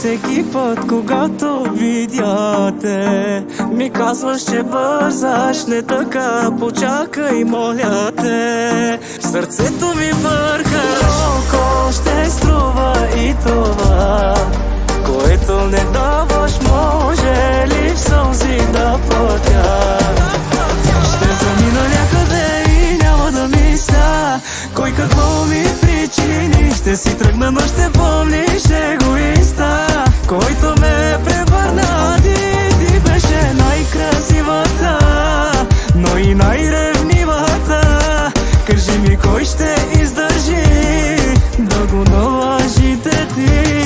всеки път, когато видя те, ми казваш, че бързаш, не така, почакай, моля те. Сърцето ми бърка, колко ще струва и това, което не даваш, може ли в сълзи да платя? Ще замина някъде и няма да мисля кой какво ми причини. Ще си тръгна, но ще помниш егоиста, който ме превърна. Ти беше най-красивата, но и най-ревнивата. Кажи ми, кой ще издържи да го налажите ти?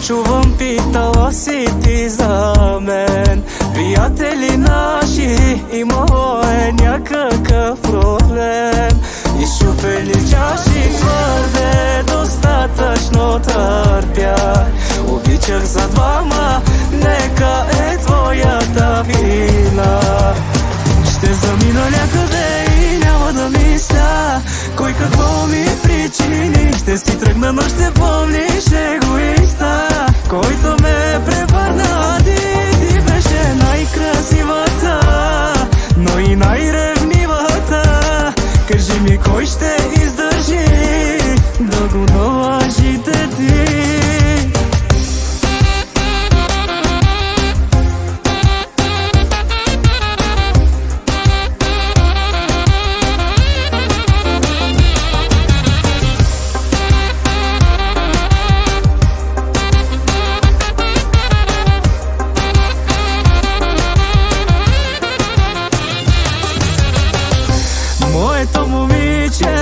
Чувам, питала си ти за мен, приятели наши, имало е някакъв проблем. Изчупени чаши, твърде достатъчно търпях. Обичах за двама, нека е твоята вина. Ще замина някъде и няма да мисля кой какво ми причини. Ще си тръгна, но ще помниш егоиста, който ме превърна. Ти беше най-красивата, но и най-ревнивата. Кажи ми, кой ще издържи да го налажите ти? Моето момиче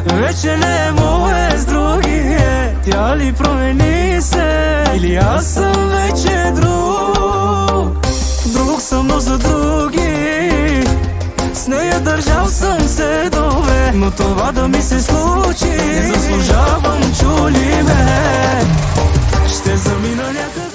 вече не е мое с други. Тя ли промени се, или аз съм вече друг? Друг съм, но за други. С нея държал съм се добре, но това да ми се случи не заслужавам, чули ме. Ще замина някъде.